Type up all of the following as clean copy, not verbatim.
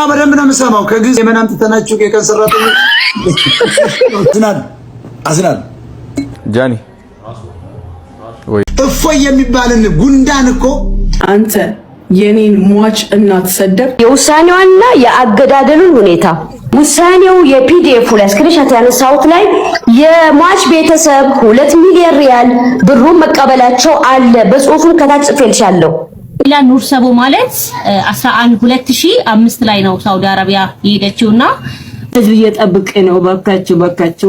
በደንብ ነው የምሰማው። ከግዝ የመናም ተናችሁ የቀን ሰራተኞች አዝናል ጃኒ ወይ እፎይ የሚባልን ጉንዳን እኮ አንተ የኔን ሟች እናት ሰደብ የውሳኔዋና የአገዳደሉን ሁኔታ ውሳኔው የፒዲኤፍ ላይ ስክሪንሾት ያነሳሁት ላይ የሟች ቤተሰብ 2 ሚሊዮን ሪያል ብሩን መቀበላቸው አለ። በጽሁፉም ከታች ጽፌልሻለሁ። ሌላ ኑር ሰቦ ማለት 11/2005 ላይ ነው ሳውዲ አረቢያ የሄደችውና ህዝብ እየጠብቅ ነው። ባካችሁ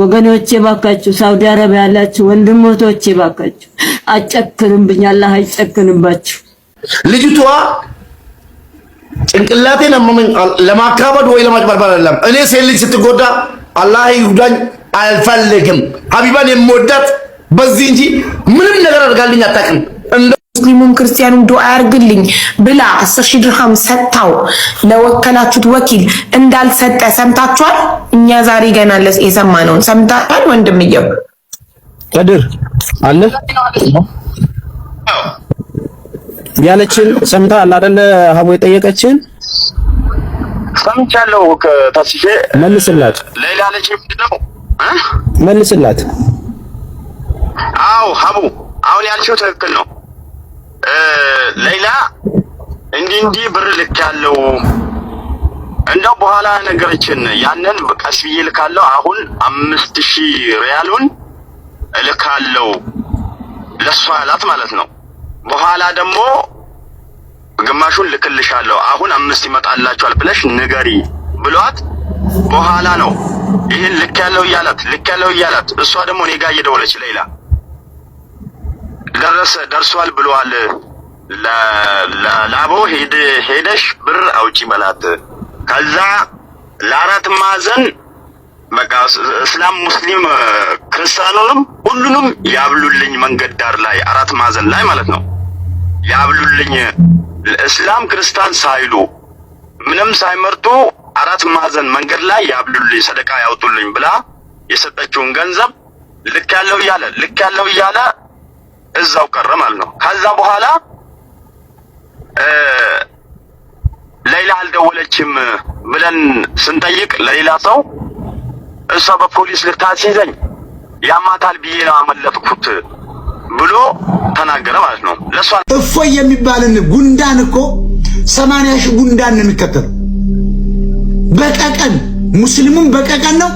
ወገኖቼ፣ ባካችሁ ሳውዲ አረቢያ ያላችሁ ወንድሞቶቼ ባካችሁ አጨክሩብኝ፣ አላህ አይጨክንባችሁ። ልጅቷ ጭንቅላቴን ለማካበድ ወይ ለማጭበርበር አይደለም። እኔ ሴት ልጅ ስትጎዳ አላህ ይሁዳኝ አልፈልግም። ሀቢባን የምወዳት በዚህ እንጂ ምንም ነገር አድርጋልኝ አታውቅም። ሙስሊሙም ክርስቲያኑም ዱዓ ያርግልኝ ብላ 10,000 ድርሃም ሰጣው ለወከላችሁት ወኪል እንዳልሰጠ ሰምታችኋል። እኛ ዛሬ ገና የሰማነውን ሰምታችኋል። ወንድምየው ከድር አለ ያለችን ሰምተሃል አይደለ? ሀቡ የጠየቀችን ሰምቻለሁ። ከታስሼ መልስላት። ሌላ ልጅ ምንድነው መልስላት። አው ሀቡ አሁን ያልሽው ትክክል ነው። ሌላ እንዲህ ብር ልክ ያለው እንደው በኋላ ነገርችን ያንን ቀስ ብዬ ልካለው። አሁን 5000 ሪያሉን ልካለው ለሷ ያላት ማለት ነው። በኋላ ደግሞ ግማሹን ልክልሻለሁ አሁን 5 ይመጣላችኋል ብለሽ ንገሪ ብሏት በኋላ ነው ይሄን ልክ ያለው እያላት እሷ ደግሞ እኔ ጋር እየደወለች ሌላ ደርሷል ብሏል ላቦ ሄደሽ ብር አውጪ በላት። ከዛ ለአራት ማዕዘን በቃ እስላም ሙስሊም ክርስቲያኑንም ሁሉንም ያብሉልኝ መንገድ ዳር ላይ 4 ማዕዘን ላይ ማለት ነው ያብሉልኝ። እስላም ክርስቲያን ሳይሉ ምንም ሳይመርጡ 4 ማዕዘን መንገድ ላይ ያብሉልኝ ሰደቃ ያውጡልኝ ብላ የሰጠችውን ገንዘብ ልክ ያለው እያለ እዛው ቀረ ማለት ነው። ከዛ በኋላ ሌላ አልደወለችም ብለን ስንጠይቅ ለሌላ ሰው እሷ በፖሊስ ልታስይዘኝ ያማታል ብዬ ነው አመለጥኩት ብሎ ተናገረ ማለት ነው። ለሷ እፎይ የሚባልን ጉንዳን እኮ 80,000 ጉንዳን ነው የሚከተለው በቀቀን። ሙስሊሙም በቀቀን ነው፣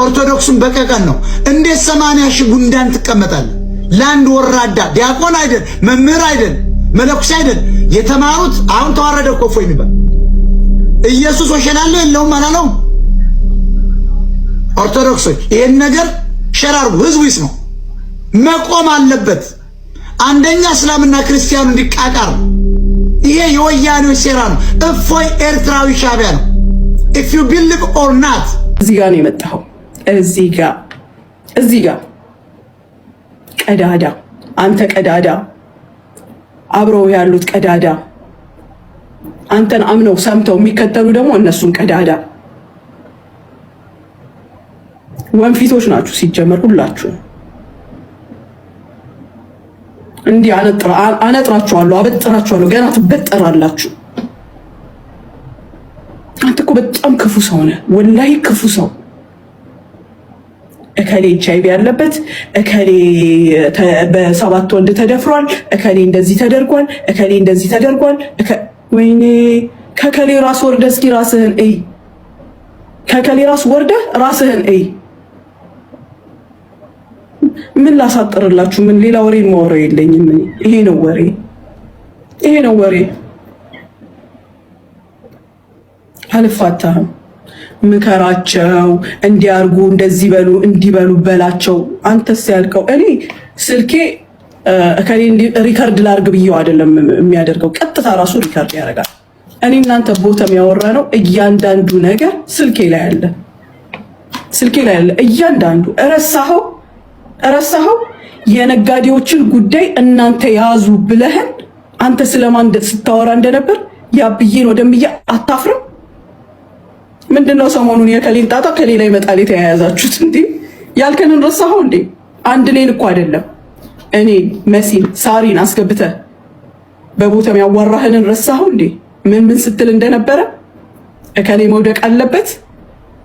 ኦርቶዶክሱም በቀቀን ነው። እንዴት 80,000 ጉንዳን ትቀመጣለህ? ለአንድ ወራዳ ዲያቆን አይደል፣ መምህር አይደል፣ መለኩስ አይደል የተማሩት። አሁን ተዋረደ እኮ እፎይ የሚባል ኢየሱስ ወሸላለ የለውም አላለውም። ኦርቶዶክሶች ይሄን ነገር ሸራርጉ፣ ህዝቡ ይስማው፣ መቆም አለበት። አንደኛ እስላምና ክርስቲያኑ እንዲቃቃር ይሄ የወያኔው ሴራ ነው። እፎይ ኤርትራዊ ሻቢያ ነው። if you believe or not እዚህ ጋር ነው የመጣው። እዚህ ጋር ቀዳዳ፣ አንተ ቀዳዳ፣ አብረው ያሉት ቀዳዳ፣ አንተን አምነው ሰምተው የሚከተሉ ደግሞ እነሱን ቀዳዳ ወንፊቶች ናችሁ። ሲጀመር ሁላችሁ እንዲህ አነጥራችኋለሁ፣ አበጥራችኋለሁ፣ ገና ትበጠራላችሁ። አንተ እኮ በጣም ክፉ ሰው ነህ፣ ወላሂ ክፉ ሰው። እከሌ ኤችአይቪ ያለበት፣ እከሌ በ7 ወንድ ተደፍሯል፣ እከሌ እንደዚህ ተደርጓል፣ እከሌ እንደዚህ ተደርጓል። ወይኔ ከከሌ ራስ ወርደህ እስኪ ራስህን እይ። ከከሌ ራስ ወርደህ ራስህን እይ። ምን ላሳጥርላችሁ? ምን ሌላ ወሬ ማወራ የለኝም። ይሄ ነው ወሬ። አልፋታህም። ምከራቸው፣ እንዲያርጉ፣ እንደዚህ በሉ፣ እንዲበሉ በላቸው። አንተስ ያልከው እኔ ስልኬ እከሌ ሪከርድ ላርግ ብዬው አይደለም የሚያደርገው፣ ቀጥታ ራሱ ሪከርድ ያደርጋል። እኔ እናንተ ቦታም ያወራ ነው እያንዳንዱ ነገር ስልኬ ላይ አለ። እያንዳንዱ ረሳኸው። የነጋዴዎችን ጉዳይ እናንተ ያዙ ብለህን አንተ ስለማን ስታወራ እንደነበር ያብዬን ወደምያ አታፍርም? ምንድነው ሰሞኑን የከሌን ጣጣ ከሌላ ይመጣል የተያያዛችሁት? እንዴ ያልከንን ረሳኸው እንዴ? አንድ ሌን እኮ አይደለም እኔ መሲን ሳሪን አስገብተህ በቦታም ያዋራህንን ረሳኸው እንዴ? ምን ስትል እንደነበረ እከሌ መውደቅ አለበት፣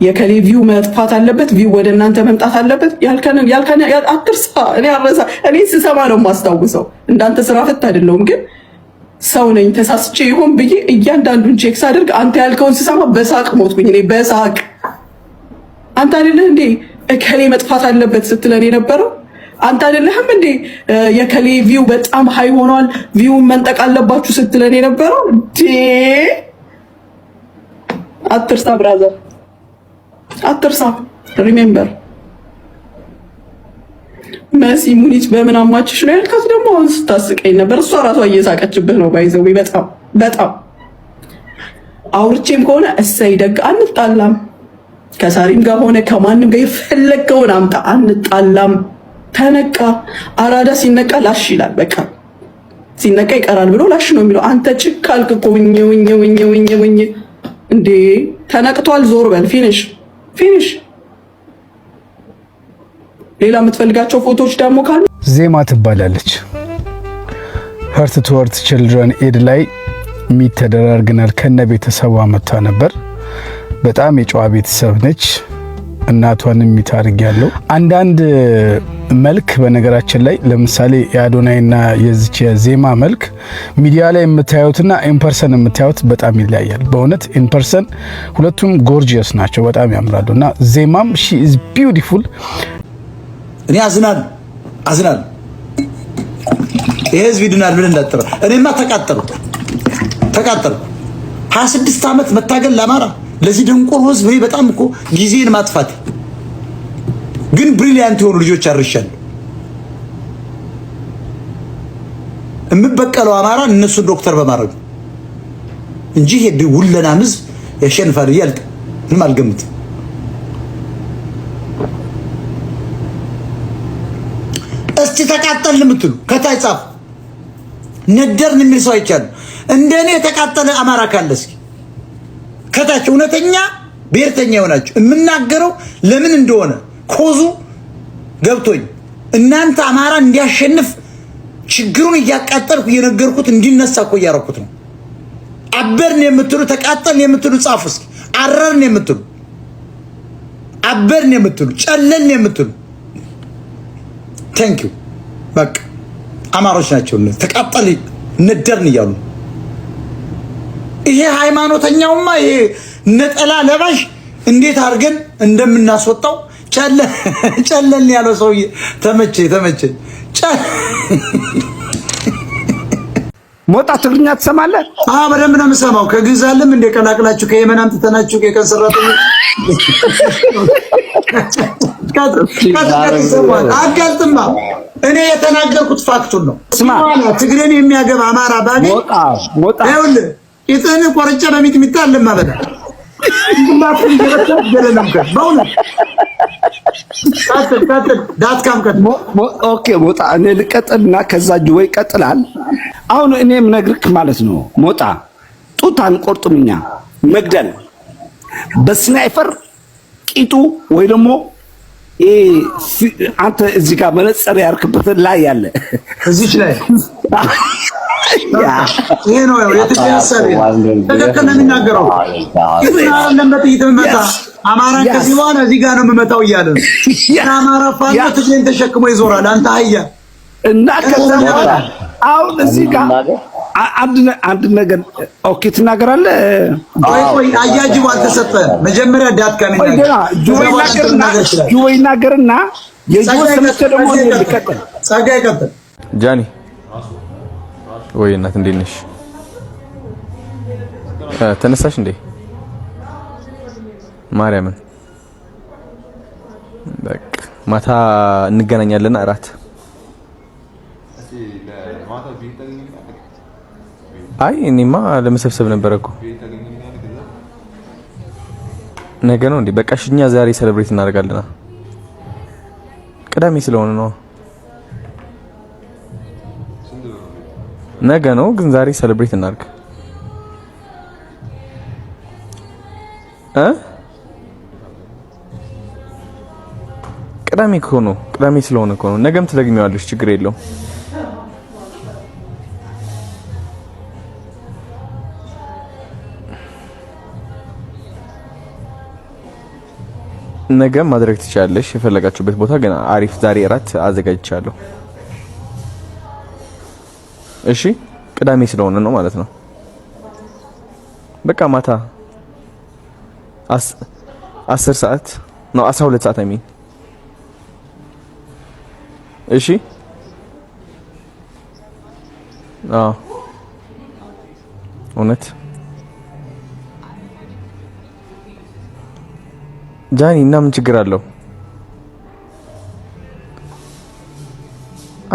የከሌ ቪው መጥፋት አለበት፣ ቪው ወደ እናንተ መምጣት አለበት ያልከን አትርሳ። እኔ አረሳ። እኔ ስሰማ ነው የማስታውሰው። እንዳንተ ስራ ፈት አይደለሁም፣ ግን ሰው ነኝ። ተሳስቼ ይሆን ብዬ እያንዳንዱን ቼክ ሳደርግ አንተ ያልከውን ስሰማ በሳቅ ሞትኩኝ። እኔ በሳቅ አንተ አይደለህ እንዴ እከሌ መጥፋት አለበት ስትለን የነበረው? አንተ አይደለህም እንዴ የከሌ ቪው በጣም ሃይ ሆኗል፣ ቪው መንጠቅ አለባችሁ ስትለን የነበረው? አትርሳ ብራዘር፣ አትርሳ። ሪሜምበር መሲ ሙኒት በምን አማችሽ ነው ያልካት? ደግሞ አሁን ስታስቀኝ ነበር። እሷ ራሷ እየሳቀችብህ ነው። ባይዘው በጣም በጣም አውርቼም ከሆነ እሰይ ደግ፣ አንጣላም። ከሳሪም ጋር ሆነ ከማንም ጋር የፈለገውን አምጣ፣ አንጣላም። ተነቃ። አራዳ ሲነቃ ላሽ ይላል። በቃ ሲነቃ ይቀራል ብሎ ላሽ ነው የሚለው። አንተ ጭክ አልክ እኮ ውኝ እንዴ! ተነቅቷል። ዞር በል። ፊኒሽ ፊኒሽ። ሌላ የምትፈልጋቸው ፎቶዎች ደግሞ ካሉ ዜማ ትባላለች። ሀርት ቱ ሀርት ችልድረን ኤድ ላይ ሚት ተደራርገናል። ከነ ቤተሰቧ መጥታ ነበር። በጣም የጨዋ ቤተሰብ ነች። እናቷንም ሚታርግ ያለው አንዳንድ መልክ በነገራችን ላይ ለምሳሌ የአዶናይና የዚች ዜማ መልክ ሚዲያ ላይ የምታዩትና ኢንፐርሰን የምታዩት በጣም ይለያያል። በእውነት ኢንፐርሰን ሁለቱም ጎርጂየስ ናቸው፣ በጣም ያምራሉና ዜማም ሺ ኢዝ ቢዩቲፉል። እኔ አዝናለሁ ይሄ ህዝብ ይድናል ብለን እንዳትጠራ። እኔማ ተቃጠሉ 26 ዓመት መታገል ለአማራ ለዚህ ደንቆሮ ህዝብ እኔ በጣም እኮ ጊዜን ማጥፋት። ግን ብሪሊያንት የሆኑ ልጆች አርሻለሁ። የምበቀለው አማራ እነሱ ዶክተር በማድረግ እንጂ ሄድ ሁለናም ህዝብ ያሸንፋል እያልክ ምንም አልገምትም። እስቲ ተቃጠል የምትሉ ከታይ ጻፍ። ነደርን የሚል ሰው አይቻለሁ። እንደኔ የተቃጠለ አማራ ካለ እስኪ ከታች እውነተኛ ብሔርተኛ የሆናችሁ የምናገረው ለምን እንደሆነ ኮዙ ገብቶኝ እናንተ አማራ እንዲያሸንፍ ችግሩን እያቃጠልኩ እየነገርኩት እንዲነሳ እኮ እያረኩት ነው። አበርን የምትሉ ተቃጠልን የምትሉ ጻፉ እስኪ። አረርን የምትሉ አበርን የምትሉ ጨለልን የምትሉ ቴንክ ዩ። በቃ አማሮች ናቸው እነዚህ ተቃጠል ነደርን እያሉ። ይሄ ሃይማኖተኛውማ ይሄ ነጠላ ለባሽ እንዴት አድርገን እንደምናስወጣው ጨለልን ያለው ሰውዬ ተመቼ ሞጣ ትግርኛ ትሰማለህ? በደንብ ነው የምሰማው። ከግዛልም እንደ ቀላቅላችሁ ከየመን አምጥተናችሁ የቀን ሰራተኞች አጋልጥማ። እኔ የተናገርኩት ፋክቱን ነው። ትግሬን የሚያገባ አማራ ባገኝ ይኸውልህ ኢጥን ቆርጬ በሚጥሚጣ አለማበላ ግንባትን ገረታ ገለለም ከ በእውነት ዳትካም ከ ኦኬ ሞጣ እኔ ልቀጥልና ከዛ ጅወይ ይቀጥላል። አሁን እኔም ነግርክ ማለት ነው ሞጣ ጡት አንቆርጥም እኛ መግደል በስናይፐር ቂጡ ወይ ደግሞ አንተ እዚህ ጋር መነጽር ያርክበት ላይ ያለ እዚች ላይ ይሄ ነው የትግሬ ሐሳብ ተከከለ ነው የሚናገረው። ግን አይደለም በጥይት መታ አማራን ከዚህ በኋላ እዚህ ጋር ነው የምመታው እያለ ነው። አማራ ፋኖ ትግሬን ተሸክሞ ይዞራል። አንተ አህያ እና ከዛ በኋላ አሁን እዚህ ጋር አንድ ነገር ኦኬ ትናገራለህ። ቆይ አያጅቡ አልተሰጠህም። መጀመሪያ ዳትካም ጁወይ ናገርና የጁወይ ሰምቼ ደግሞ ይቀጥል ጸጋ ይቀጥል። ጃኒ ወይ እናት እንዴት ነሽ? ተነሳሽ እንዴ? ማርያምን በቃ ማታ እንገናኛለን እራት። አይ እኔማ ለመሰብሰብ ነበር እኮ ነገ ነው እንዴ? በቃ እኛ ዛሬ ሴሌብሬት እናደርጋለን። ቅዳሜ ስለሆነ ነው። ነገ ነው ግን ዛሬ ሴሌብሬት እናድርግ። ቅዳሜ እኮ ነው። ቅዳሜ ስለሆነ እኮ ነው። ነገም ትደግሚዋለሽ፣ ችግር የለውም። ነገ ማድረግ ትችላለሽ የፈለጋችሁበት ቦታ ግን አሪፍ ዛሬ እራት አዘጋጅቻለሁ። እሺ ቅዳሜ ስለሆነ ነው ማለት ነው። በቃ ማታ 10 ሰዓት ነው 12 ሰዓት አይሚን። እሺ እውነት ጃኒ እና ምን ችግር አለው?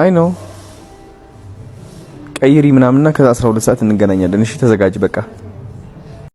አይ ነው ቀይሪ ምናምንና ከዛ 12 ሰዓት እንገናኛለን። እሺ ተዘጋጅ በቃ።